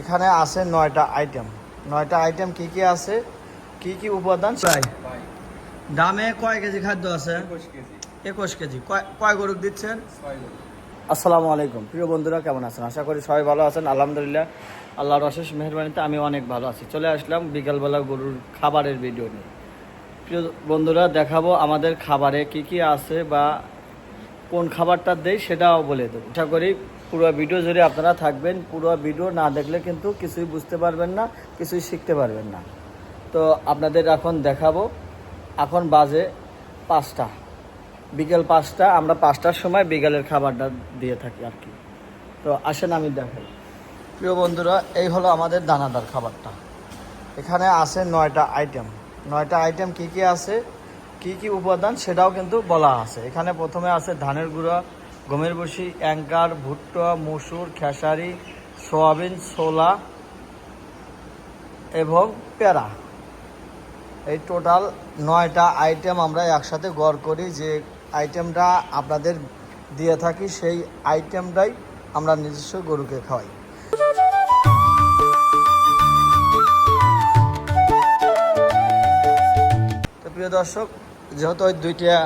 এখানে আছে 9টা item. 9টা item কি কি আছে, কি কি উপাদান, দামে কয় কেজি খাদ্য আছে? 21 কেজি। কয় গরু দিচ্ছেন? 6 গরু। আসসালামু আলাইকুম প্রিয় বন্ধুরা, কেমন আছেন? আশা করি সবাই ভালো আছেন। আলহামদুলিল্লাহ, আল্লাহর অশেষ মেহেরবানিতে আমি অনেক ভালো আছি। চলে আসলাম বিকালবেলা গরুর খাবারের ভিডিও নিয়ে। প্রিয় বন্ধুরা, দেখাবো আমাদের খাবারে কি কি আছে বা কোন খাবারটা দেই সেটাও বলে দেবো। আশা করি পুরো ভিডিও জুড়ে আপনারা থাকবেন। পুরো ভিডিও না দেখলে কিন্তু কিছুই বুঝতে পারবেন না, কিছুই শিখতে পারবেন না। তো আপনাদের এখন দেখাবো। এখন বাজে 5টা, বিকেল 5টা। আমরা 5টার সময় বিকেলের খাবারটা দিয়ে থাকি আর কি। তো আসেন আমি দেখাই। প্রিয় বন্ধুরা, এই হলো আমাদের দানাদার খাবারটা। এখানে আছে 9টা আইটেম। 9টা আইটেম কি কি আছে, কি কি উপাদান সেটাও কিন্তু বলা আছে। এখানে প্রথমে আছে ধানের গুঁড়া, গমের বসি, অ্যাঙ্কার, ভুট্টা, মসুর, খেসারি, সয়াবিন, ছোলা এবং পেঁড়া। এই টোটাল 9টা আইটেম আমরা একসাথে গড় করি। যে আইটেমটা আপনাদের দিয়ে থাকি সেই আইটেমটাই আমরা নিজস্ব গরুকে খাওয়াই। তো প্রিয় দর্শক, যেহেতু ওই 2টা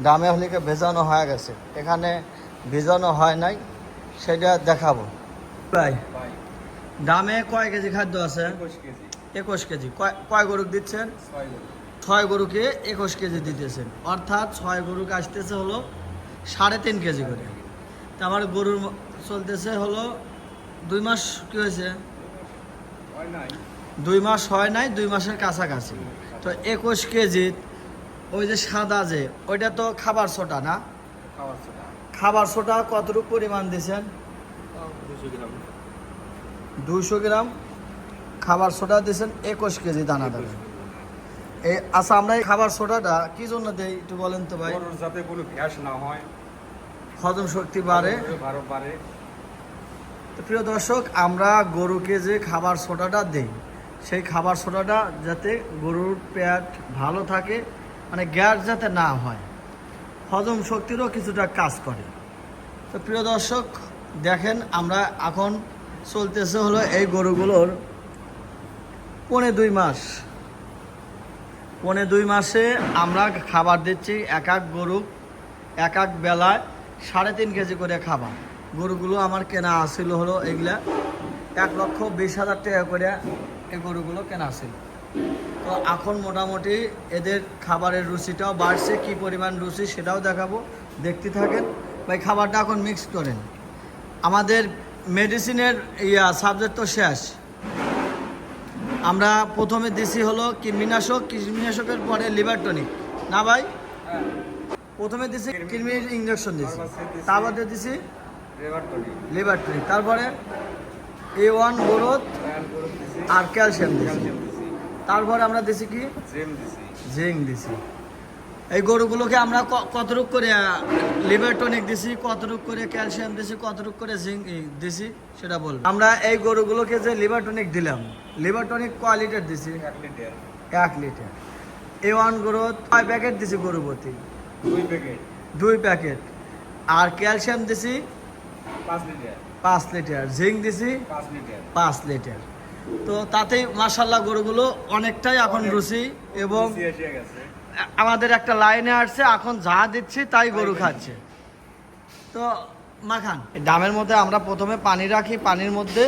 দামে হলিকে ভেজানো হয়ে গেছে, এখানে ভেজানো হয় নাই, সেটা দেখাবো। ভাই, দামে কয় কেজি খাদ্য আছে? 21 কেজি। কয় গরু দিচ্ছেন? 6 গরুকে 21 কেজি দিতেছেন, অর্থাৎ 6 গরুকে আসতেছে হলো 3.5 কেজি করে। তো আমার গরুর চলতেছে হলো 2 মাস। কি হয়েছে? 2 মাস হয় নাই, 2 মাসের কাছাকাছি। তো 21 কেজি ওই যে সাদা যে ওইটা তো খাবার ছোটা না? খাবার ছোটা কতটুকু পরিমাণ দিয়েছেন? 200 গ্রাম খাবার সোডা দিয়েছেন 21 কেজি দানা দেবে। এই আচ্ছা, আমরা এই খাবার সোডাটা কি জন্য দেই একটু বলেন তো ভাই? যাতে কোনো গ্যাস না হয়, হজম শক্তি বাড়ে। তো প্রিয় দর্শক, আমরা গরুকে যে খাবার সোডাটা দেই, সেই খাবার সোডাটা যাতে গরুর পেট ভালো থাকে, মানে গ্যাস যাতে না হয়, হজম শক্তিরও কিছুটা কাজ করে। তো প্রিয় দর্শক দেখেন, আমরা এখন চলতেছে হলো এই গরুগুলোর 2.5 মাস। 2.5 মাসে আমরা খাবার দিচ্ছি এক এক গরু এক এক বেলায় 3.5 কেজি করে খাবার। গরুগুলো আমার কেনা আসছিল হলো এগুলা 1,20,000 টাকা করে এই গরুগুলো কেনা ছিল। তো এখন মোটামুটি এদের খাবারের রুচিটাও বাড়ছে। কি পরিমাণ রুচি সেটাও দেখাবো, দেখতে থাকেন ভাই। খাবারটা এখন মিক্স করেন। আমাদের মেডিসিনের সাবজেক্ট তো শেষ। আমরা প্রথমে দিছি হলো কৃমিনাশক, কৃমিনাশকের পরে লিভার টনিক না ভাই? প্রথমে দিছি কৃমির ইঞ্জেকশন দিছি, তারপরে দিছি লিভার টনিক, তারপরে A1 গ্রোথ আর ক্যালসিয়াম দিছি, তারপরে আমরা দিছি কি জিঙ্ক দিছি। এই গরুগুলোকে আমরা কতটুক করে লিভার টনিক দিছি, কতটুক করে ক্যালসিয়াম দিছি, কতটুক করে জিঙ্ক দিছি সেটা বলবো। আমরা এই গরুগুলোকে যে লিভার টনিক দিলাম, লিভার টনিক কয় লিটার দিছি? 1 লিটার। A1 গ্রোথ 5 প্যাকেট দিছি গরু প্রতি? 2 প্যাকেট। আর ক্যালসিয়াম দিছি 5 লিটার। জিঙ্ক দিছি 5 লিটার। তো তাতেই মাশাআল্লাহ গরুগুলো অনেকটাই এখন রুচি এবং আমাদের একটা লাইনে আসছে। এখন যা দিচ্ছি তাই গরু খাচ্ছে। তো মাখান ডামের মধ্যে আমরা প্রথমে পানি রাখি, পানির মধ্যে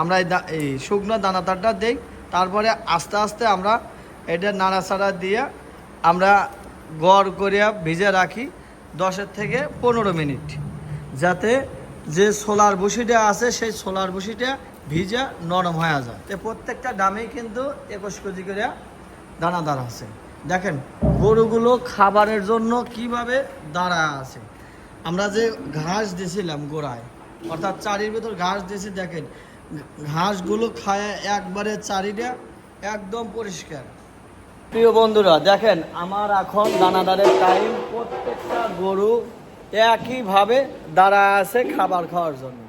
আমরা এই শুকনো দানাদারটা দিই, তারপরে আস্তে আস্তে আমরা এটা নাড়াচাড়া দিয়ে আমরা গড় করিয়া ভিজে রাখি 10 থেকে 15 মিনিট, যাতে যে ছোলার ভুসিটা আছে সেই ছোলার ভুসিটা ভিজা নরম হয়ে যায়। তো প্রত্যেকটা ডামেই কিন্তু 21 কেজি করে দানাদার আছে। দেখেন গরুগুলো খাবারের জন্য কিভাবে দাঁড়ায় আছে। আমরা যে ঘাস দিয়েছিলাম গোড়ায়, অর্থাৎ চারির ভেতর ঘাস দিয়েছি, দেখেন ঘাসগুলো খায় একবারে চারিটা একদম পরিষ্কার। প্রিয় বন্ধুরা দেখেন, আমার এখন দানাদারের টাইম। প্রত্যেকটা গরু একইভাবে দাঁড়ায় আছে খাবার খাওয়ার জন্য,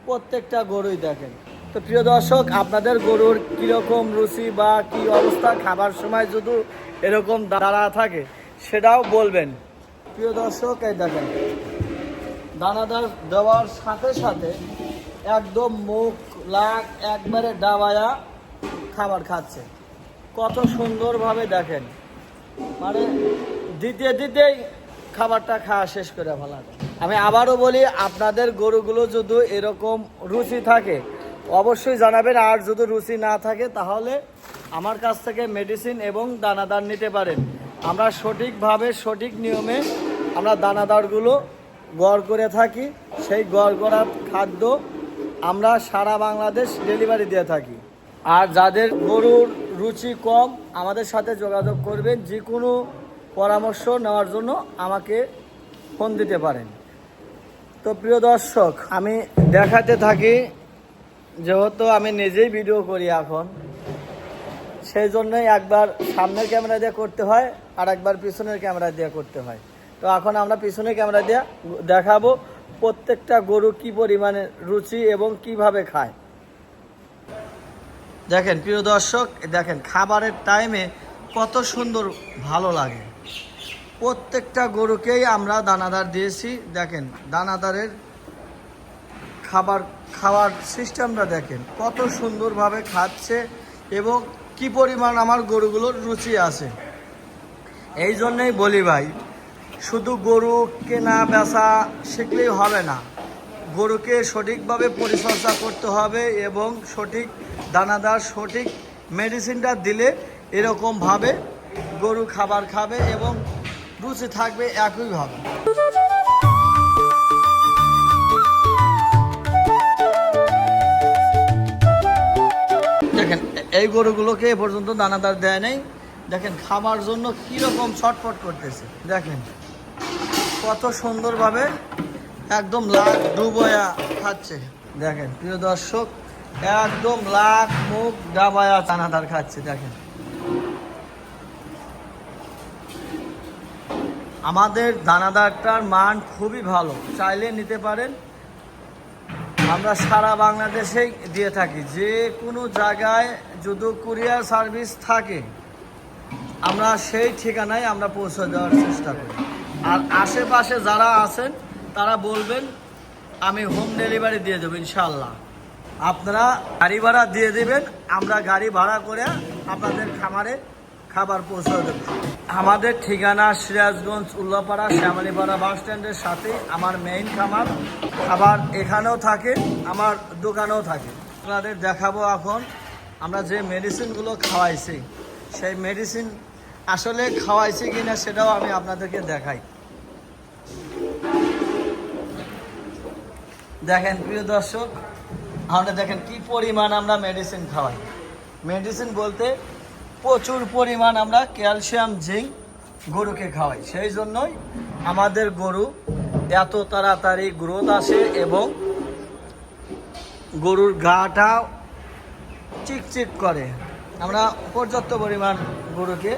প্রত্যেকটা গরুই দেখেন। তো প্রিয় দর্শক, আপনাদের গরুর কীরকম রুচি বা কী অবস্থা, খাবার সময় যদি এরকম দাঁড়া থাকে সেটাও বলবেন। প্রিয় দর্শক, এই দেখেন দানাদার দেওয়ার সাথে সাথে একদম মুখ লাখ একবারে ডাবায়া খাবার খাচ্ছে। কত সুন্দরভাবে দেখেন, মানে দিতেই খাবারটা খাওয়া শেষ করে ফেলা। আমি আবারও বলি, আপনাদের গরুগুলো যদি এরকম রুচি থাকে অবশ্যই জানাবেন, আর যদি রুচি না থাকে তাহলে আমার কাছ থেকে মেডিসিন এবং দানাদার নিতে পারেন। আমরা সঠিকভাবে সঠিক নিয়মে আমরা দানাদারগুলো গড় করে থাকি। সেই গড় করা খাদ্য আমরা সারা বাংলাদেশ ডেলিভারি দিয়ে থাকি। আর যাদের গরুর রুচি কম আমাদের সাথে যোগাযোগ করবেন, যে কোনো পরামর্শ নেওয়ার জন্য আমাকে ফোন দিতে পারেন। তো প্রিয় দর্শক, আমি দেখাতে থাকি, যেহেতু আমি নিজেই ভিডিও করি এখন, সেই জন্যই একবার সামনের ক্যামেরা দিয়ে করতে হয় আর একবার পিছনের ক্যামেরা দিয়ে করতে হয়। তো এখন আমরা পিছনের ক্যামেরা দিয়ে দেখাবো প্রত্যেকটা গরু কি পরিমাণে রুচি এবং কিভাবে খায়। দেখেন প্রিয় দর্শক, দেখেন খাবারের টাইমে কত সুন্দর ভালো লাগে। প্রত্যেকটা গরুকেই আমরা দানাদার দিয়েছি। দেখেন দানাদারের খাওয়ার সিস্টেমটা দেখেন কত সুন্দরভাবে খাচ্ছে এবং কি পরিমাণ আমার গরুগুলোর রুচি আছে। এই জন্যই বলি ভাই, শুধু গরু কেনা বেচা শিখলেই হবে না, গরুকে সঠিকভাবে পরিচর্যা করতে হবে এবং সঠিক দানাদার সঠিক মেডিসিনটা দিলে এরকমভাবে গরু খাবার খাবে এবং রুচি থাকবে একইভাবে। দেখেন এই গরুগুলোকে এ পর্যন্ত দানাদার দেয় নাই, দেখেন খাবার জন্য কীরকম ছটফট করতেছে। দেখেন কত সুন্দরভাবে একদম লাখ ডুবয়া খাচ্ছে। দেখেন প্রিয় দর্শক, একদম লাখ মুখ ডাবায়া দানাদার খাচ্ছে। দেখেন আমাদের দানাদারটার মান খুবই ভালো, চাইলে নিতে পারেন। আমরা সারা বাংলাদেশেই দিয়ে থাকি, যে কোনো জায়গায় যদি কুরিয়ার সার্ভিস থাকে আমরা সেই ঠিকানায় আমরা পৌঁছে দেওয়ার চেষ্টা করি। আর আশেপাশে যারা আছেন তারা বলবেন আমি হোম ডেলিভারি দিয়ে দেবো ইনশাল্লাহ। আপনারা গাড়ি ভাড়া দিয়ে দেবেন, আমরা গাড়ি ভাড়া করে আপনাদের খামারে খাবার পৌঁছে দেব। আমাদের ঠিকানা সিরাজগঞ্জ উল্লাপাড়া শ্যামলীপাড়া বাস স্ট্যান্ডের সাথে আমার মেইন খামার। খাবার এখানেও থাকে, আমার দোকানেও থাকে। আপনাদের দেখাবো এখন আমরা যে মেডিসিনগুলো খাওয়াইছি, সেই মেডিসিন আসলে খাওয়াইছি কিনা সেটাও আমি আপনাদেরকে দেখাই। দেখেন প্রিয় দর্শক, আমরা দেখেন কি পরিমাণ আমরা মেডিসিন খাওয়াই। মেডিসিন বলতে প্রচুর পরিমাণ আমরা ক্যালসিয়াম জিঙ্ক গরুকে খাওয়াই, সেই জন্যই আমাদের গরু এত তাড়াতাড়ি গ্রোথ আসে এবং গরুর গাটা চিকচিক করে। আমরা পর্যাপ্ত পরিমাণ গরুকে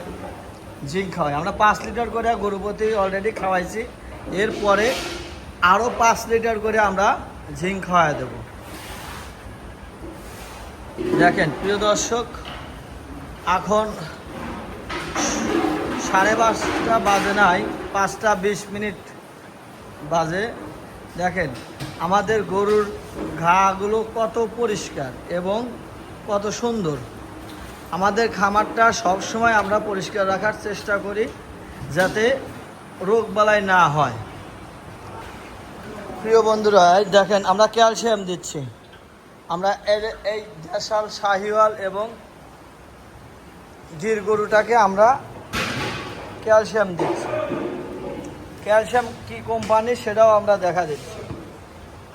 জিঙ্ক খাওয়াই। আমরা 5 লিটার করে গরু প্রতি অলরেডি খাওয়াইছি, এরপরে আরও 5 লিটার করে আমরা জিঙ্ক খাওয়াই দেব। দেখেন প্রিয় দর্শক, এখন 5:30 বাজে নাই, 5:20 বাজে। দেখেন আমাদের গরুর ঘাগুলো কত পরিষ্কার এবং কত সুন্দর। আমাদের খামারটা সবসময় আমরা পরিষ্কার রাখার চেষ্টা করি যাতে রোগবালাই না হয়। প্রিয় বন্ধুরা দেখেন আমরা ক্যালসিয়াম দিচ্ছি। আমরা এই দেশাল শাহিওয়াল এবং গির গরুটাকে আমরা ক্যালসিয়াম দিচ্ছি। ক্যালসিয়াম কি কোম্পানি সেটাও আমরা দেখা দিচ্ছি।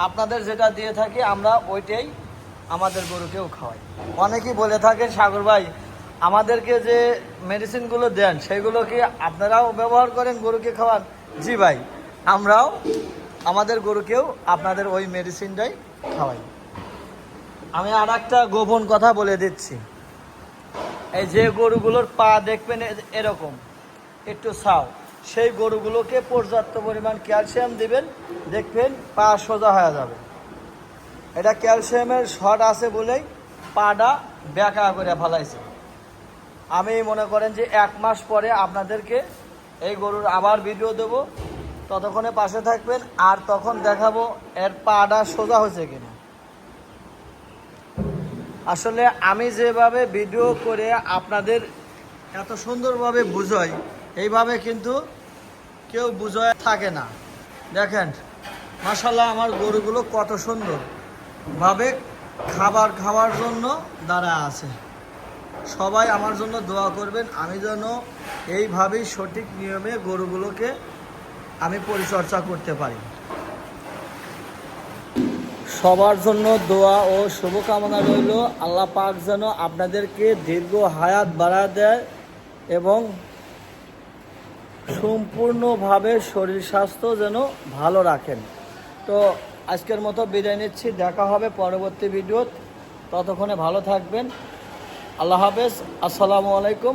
আপনাদের যেটা দিয়ে থাকি আমরা ওইটাই আমাদের গরুকেও খাওয়াই। অনেকেই বলে থাকেন সাগর ভাই আমাদেরকে যে মেডিসিনগুলো দেন সেগুলো কি আপনারাও ব্যবহার করেন গরুকে খাওয়ান? জি ভাই, আমরাও আমাদের গরুকেও আপনাদের ওই মেডিসিনটাই খাওয়াই। আমি আর একটা গোপন কথা বলে দিচ্ছি, এই যে গরুগুলোর পা দেখবেন এরকম একটু ছাও, সেই গরুগুলোকে পর্যাপ্ত পরিমাণ ক্যালসিয়াম দিবেন, দেখবেন পা সোজা হয়ে যাবে। এটা ক্যালসিয়ামের শর্ট আছে বলেই পাটা ব্যাকা করে ফেলাইছে। আমি মনে করেন যে 1 মাস পরে আপনাদেরকে এই গরুর আবার ভিডিও দেব, ততক্ষণে পাশে থাকবেন আর তখন দেখাবো এর পাটা সোজা হয়েছে কিনা। আসলে আমি যেভাবে ভিডিও করে আপনাদের এত সুন্দরভাবে বুঝাই, এইভাবে কিন্তু কেউ বুঝায় থাকে না। দেখেন মাশাআল্লাহ আমার গরুগুলো কত সুন্দরভাবে খাবার খাওয়ার জন্য দাঁড়ায় আছে। সবাই আমার জন্য দোয়া করবেন, আমি যেন এইভাবেই সঠিক নিয়মে গরুগুলোকে আমি পরিচর্যা করতে পারি। সবার জন্য দোয়া ও শুভকামনা রইল। আল্লাহ পাক যেন আপনাদেরকে দীর্ঘ হায়াত বাড়ায় দেয় এবং সম্পূর্ণভাবে শরীর স্বাস্থ্য যেন ভালো রাখেন। তো আজকের মতো বিদায় নিচ্ছি, দেখা হবে পরবর্তী ভিডিওতে। ততক্ষণে ভালো থাকবেন। আল্লাহ হাফেজ, আসসালামু আলাইকুম।